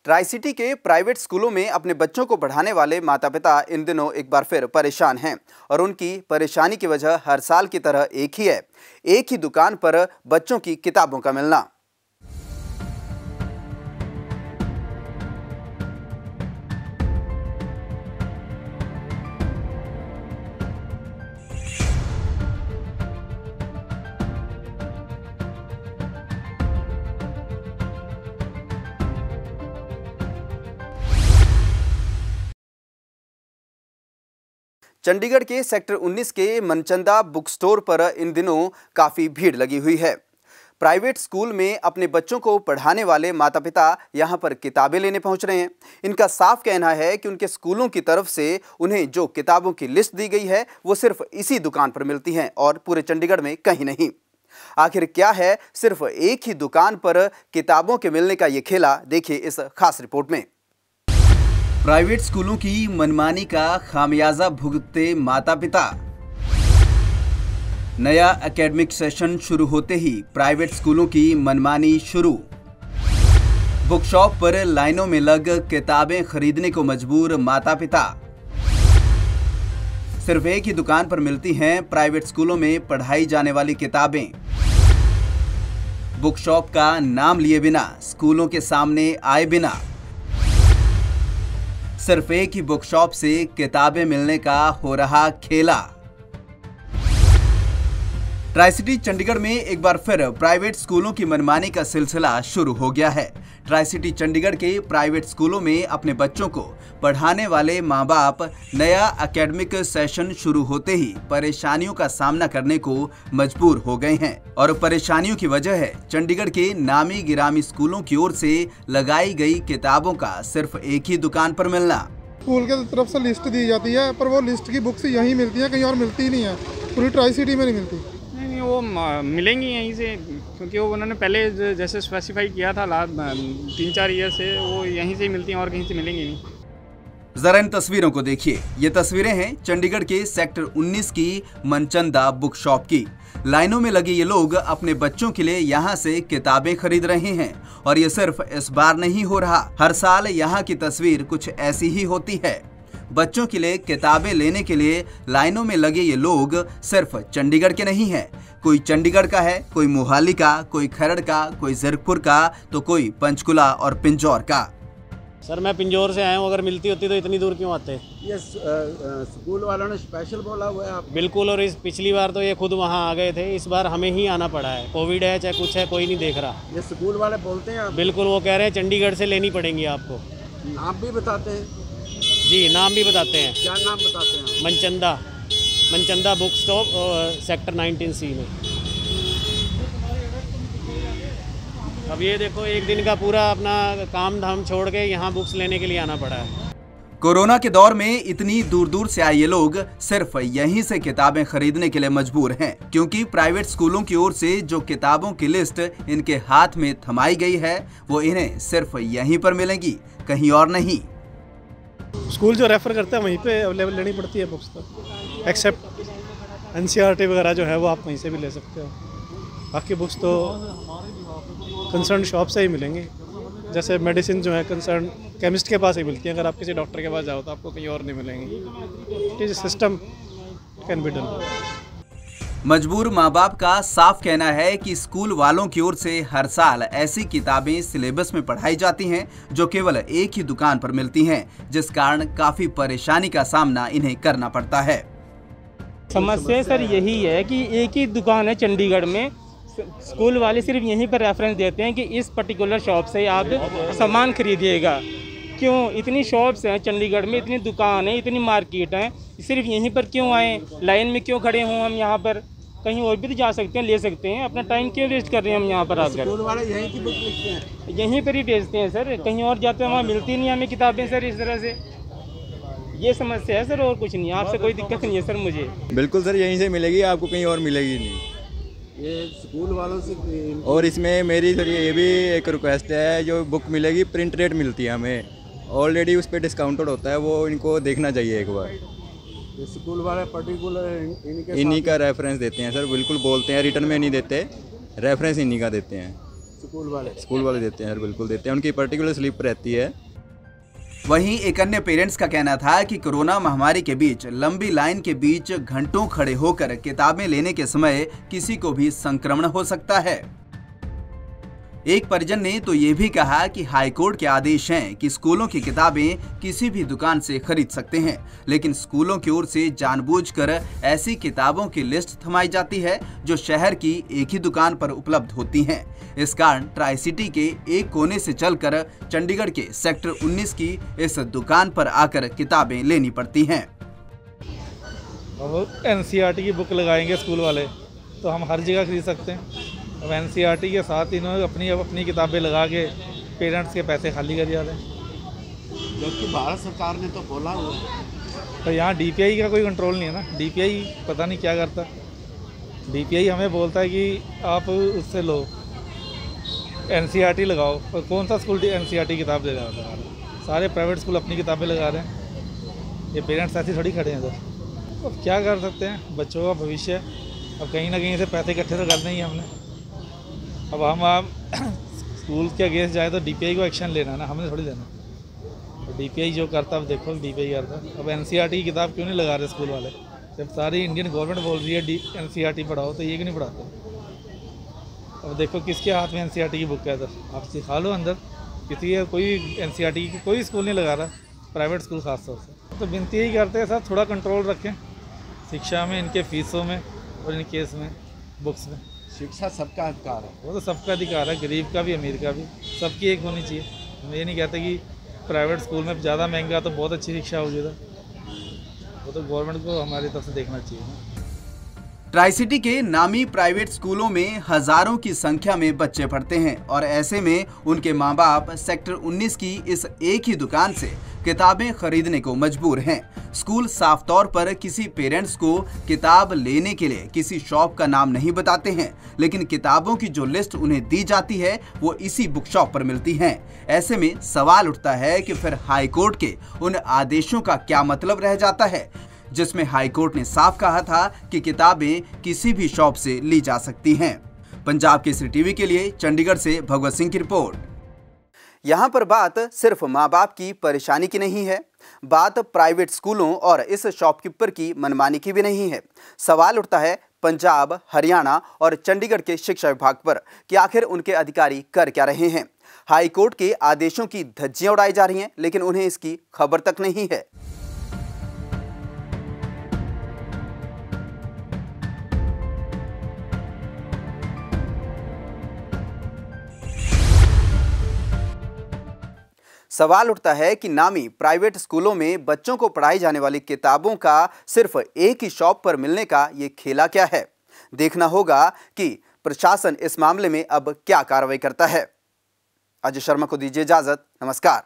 Tri city के private स्कूलों में अपने बच्चों को पढ़ाने वाले माता पिता इन दिनों एक बार फिर परेशान हैं और उनकी परेशानी की वजह हर साल की तरह एक ही है, एक ही दुकान पर बच्चों की किताबों का मिलना। चंडीगढ़ के सेक्टर 19 के मनचंदा बुक स्टोर पर इन दिनों काफी भीड़ लगी हुई है। प्राइवेट स्कूल में अपने बच्चों को पढ़ाने वाले माता पिता यहां पर किताबें लेने पहुंच रहे हैं। इनका साफ कहना है कि उनके स्कूलों की तरफ से उन्हें जो किताबों की लिस्ट दी गई है वो सिर्फ इसी दुकान पर मिलती हैं और पूरे चंडीगढ़ में कहीं नहीं। आखिर क्या है सिर्फ एक ही दुकान पर किताबों के मिलने का ये खेला, देखिए इस खास रिपोर्ट में। प्राइवेट स्कूलों की मनमानी का खामियाजा भुगतते माता पिता। नया एकेडमिक सेशन शुरू होते ही प्राइवेट स्कूलों की मनमानी शुरू। बुक शॉप पर लाइनों में लग किताबें खरीदने को मजबूर माता पिता। सिर्फ एक ही दुकान पर मिलती हैं प्राइवेट स्कूलों में पढ़ाई जाने वाली किताबें। बुक शॉप का नाम लिए बिना, स्कूलों के सामने आए बिना, सिर्फ एक ही बुक शॉप से किताबें मिलने का हो रहा खेला। ट्राई सिटी चंडीगढ़ में एक बार फिर प्राइवेट स्कूलों की मनमानी का सिलसिला शुरू हो गया है। ट्राई सिटी चंडीगढ़ के प्राइवेट स्कूलों में अपने बच्चों को पढ़ाने वाले माँ बाप नया एकेडमिक सेशन शुरू होते ही परेशानियों का सामना करने को मजबूर हो गए हैं और परेशानियों की वजह है चंडीगढ़ के नामी गिरामी स्कूलों की ओर से लगाई गई किताबों का सिर्फ एक ही दुकान पर मिलना। स्कूल के तरफ से लिस्ट दी जाती है पर वो लिस्ट की बुक्स यहीं मिलती है, कहीं और मिलती नहीं है। पूरी ट्राई सिटी में नहीं मिलती। नहीं, वो मिलेंगी यहीं से, क्योंकि वो उन्होंने पहले जैसे स्पेसिफाई किया था लास्ट 3-4 ईयर से, वो यहीं से ही मिलती हैं और कहीं से मिलेंगी नहीं। जरा इन तस्वीरों को देखिए। ये तस्वीरें हैं चंडीगढ़ के सेक्टर 19 की मनचंदा बुक शॉप की। लाइनों में लगे ये लोग अपने बच्चों के लिए यहाँ से किताबें खरीद रहे हैं और ये सिर्फ इस बार नहीं हो रहा, हर साल यहाँ की तस्वीर कुछ ऐसी ही होती है। बच्चों के लिए किताबें लेने के लिए लाइनों में लगे ये लोग सिर्फ चंडीगढ़ के नहीं हैं। कोई चंडीगढ़ का है, कोई मोहाली का, कोई खरड़ का, कोई जीरकपुर का, तो कोई पंचकुला और पिंजौर का। सर मैं पिंजौर से आया हूँ, अगर मिलती होती तो इतनी दूर क्यों आते? ये स्कूल वालों ने स्पेशल बोला हुआ है आप? बिल्कुल, और इस पिछली बार तो ये खुद वहाँ आ गए थे, इस बार हमें ही आना पड़ा है। कोविड है चाहे कुछ है, कोई नहीं देख रहा। ये स्कूल वाले बोलते हैं? बिल्कुल, वो कह रहे हैं चंडीगढ़ से लेनी पड़ेंगी आपको। नाम भी बताते हैं? जी, नाम भी बताते हैं। क्या नाम बताते हैं? Manchanda book stop sector 19C में। अब ये देखो, एक दिन का पूरा अपना काम धाम छोड़ के यहाँ बुक्स लेने के लिए आना पड़ा है। कोरोना के दौर में इतनी दूर दूर से आए ये लोग सिर्फ यहीं से किताबें खरीदने के लिए मजबूर हैं, क्योंकि प्राइवेट स्कूलों की ओर से जो किताबों की लिस्ट इनके हाथ में थमाई गई है वो इन्हें सिर्फ यहीं पर मिलेगी, कहीं और नहीं। स्कूल जो रेफ़र करता है वहीं पे अवेलेबल लेनी पड़ती है बुक्स, तो एक्सेप्ट NCERT वगैरह जो है वो आप वहीं से भी ले सकते हो। बाकी बुक्स तो कंसर्न शॉप से ही मिलेंगे। जैसे मेडिसिन जो है कंसर्न केमिस्ट के पास ही मिलती है, अगर आप किसी डॉक्टर के पास जाओ तो आपको कहीं और नहीं मिलेंगी। It system can be done. मजबूर माँ बाप का साफ कहना है कि स्कूल वालों की ओर से हर साल ऐसी किताबें सिलेबस में पढ़ाई जाती हैं जो केवल एक ही दुकान पर मिलती हैं, जिस कारण काफी परेशानी का सामना इन्हें करना पड़ता है। समस्या सर यही है कि एक ही दुकान है चंडीगढ़ में, स्कूल वाले सिर्फ यहीं पर रेफरेंस देते हैं कि इस पर्टिकुलर शॉप से आप सामान खरीदिएगा। क्यों इतनी शॉप्स हैं चंडीगढ़ में, इतनी दुकान है, इतनी मार्केट है, सिर्फ यहीं पर क्यों आए? लाइन में क्यों खड़े हों हम यहाँ पर? कहीं और भी तो जा सकते हैं, ले सकते हैं। अपना टाइम क्यों वेस्ट कर रहे हैं हम यहाँ पर आकर? स्कूल वाले यहीं की बुक लिखते हैं, यहीं पर ही बेचते हैं सर, कहीं और जाते हैं वहाँ मिलती नहीं हमें किताबें सर। इस तरह से ये समस्या है सर, और कुछ नहीं। आपसे कोई दिक्कत नहीं है सर मुझे। बिल्कुल सर, यहीं से मिलेगी आपको, कहीं और मिलेगी नहीं। ये स्कूल वालों से। और इसमें मेरी सर ये भी एक रिक्वेस्ट है, जो बुक मिलेगी प्रिंट रेट मिलती है हमें, ऑलरेडी उस पर डिस्काउंटेड होता है, वो इनको देखना चाहिए एक बार। ये स्कूल वाले पर्टिकुलर इन्हीं का रेफरेंस देते हैं सर, बिल्कुल बोलते हैं, रिटर्न में नहीं देते, रेफरेंस इन्हीं का देते हैं। स्कूल वाले देते हैं सर, बिल्कुल देते हैं, उनकी पर्टिकुलर स्लिप रहती है। वहीं एक अन्य पेरेंट्स का कहना था कि कोरोना महामारी के बीच लंबी लाइन के बीच घंटों खड़े होकर किताबें लेने के समय किसी को भी संक्रमण हो सकता है। एक परिजन ने तो ये भी कहा कि हाईकोर्ट के आदेश हैं कि स्कूलों की किताबें किसी भी दुकान से खरीद सकते हैं, लेकिन स्कूलों की ओर से जानबूझकर ऐसी किताबों की लिस्ट थमाई जाती है जो शहर की एक ही दुकान पर उपलब्ध होती हैं। इस कारण ट्राई सिटी के एक कोने से चलकर चंडीगढ़ के सेक्टर 19 की इस दुकान पर आकर किताबें लेनी पड़ती हैं। अब NCERT की बुक लगाएंगे स्कूल वाले तो हम हर जगह खरीद सकते हैं। अब NCERT के साथ इन्होंने अपनी किताबें लगा के पेरेंट्स के पैसे खाली कर जा रहे हैं। जबकि भारत सरकार ने तो बोला हुआ है। तो यहाँ DPI का कोई कंट्रोल नहीं है ना। DPI पता नहीं क्या करता। DPI हमें बोलता है कि आप उससे लो, NCERT लगाओ, और कौन सा स्कूल NCERT किताब दे रहा है? सारे प्राइवेट स्कूल अपनी किताबें लगा रहे हैं। ये पेरेंट्स ऐसे थोड़ी खड़े हैं सर। अब क्या कर सकते हैं, बच्चों का भविष्य है। अब कहीं ना कहीं से पैसे इकट्ठे तो करने ही हमने। अब हम आप स्कूल के अगेंस्ट जाए तो DPI को एक्शन लेना है ना, हमने थोड़ी लेना। तो DPI जो करता, अब देखो DPI करता। अब NCERT की किताब क्यों नहीं लगा रहे स्कूल वाले? जब सारी इंडियन गवर्नमेंट बोल रही है NCERT पढ़ाओ, तो ये क्यों नहीं पढ़ाते? अब देखो किसके हाथ में NCERT की बुक है, तो आप सिखा लो अंदर। किसी कोई NCERT की कोई स्कूल नहीं लगा रहा, प्राइवेट स्कूल खास तौर से। तो विनती यही करते हैं सर, थोड़ा कंट्रोल रखें शिक्षा में, इनके फीसों में और इन केस में, बुक्स में। शिक्षा सबका अधिकार है। वो तो सबका अधिकार है, गरीब का भी अमीर का भी, सबकी एक होनी चाहिए। हम ये नहीं कहते कि प्राइवेट स्कूल में ज़्यादा महंगा तो बहुत अच्छी शिक्षा होगी, वो तो गवर्नमेंट को हमारी तरफ से देखना चाहिए ना। ट्राई सिटी के नामी प्राइवेट स्कूलों में हजारों की संख्या में बच्चे पढ़ते हैं और ऐसे में उनके माँ बाप सेक्टर 19 की इस एक ही दुकान से किताबें खरीदने को मजबूर हैं। स्कूल साफ तौर पर किसी पेरेंट्स को किताब लेने के लिए किसी शॉप का नाम नहीं बताते हैं, लेकिन किताबों की जो लिस्ट उन्हें दी जाती है वो इसी बुक शॉप पर मिलती हैं। ऐसे में सवाल उठता है कि फिर हाई कोर्ट के उन आदेशों का क्या मतलब रह जाता है, जिसमें हाई कोर्ट ने साफ कहा था कि किताबें किसी भी शॉप से ली जा सकती हैं। पंजाब केसरी टीवी के लिए चंडीगढ़ से भगवत सिंह की रिपोर्ट। यहाँ पर बात सिर्फ माँ बाप की परेशानी की नहीं है, बात प्राइवेट स्कूलों और इस शॉपकीपर की मनमानी की भी नहीं है। सवाल उठता है पंजाब, हरियाणा और चंडीगढ़ के शिक्षा विभाग पर कि आखिर उनके अधिकारी कर क्या रहे हैं। हाई कोर्ट के आदेशों की धज्जियां उड़ाई जा रही हैं, लेकिन उन्हें इसकी खबर तक नहीं है। सवाल उठता है कि नामी प्राइवेट स्कूलों में बच्चों को पढ़ाई जाने वाली किताबों का सिर्फ एक ही शॉप पर मिलने का ये खेला क्या है। देखना होगा कि प्रशासन इस मामले में अब क्या कार्रवाई करता है। अजय शर्मा को दीजिए इजाजत। नमस्कार।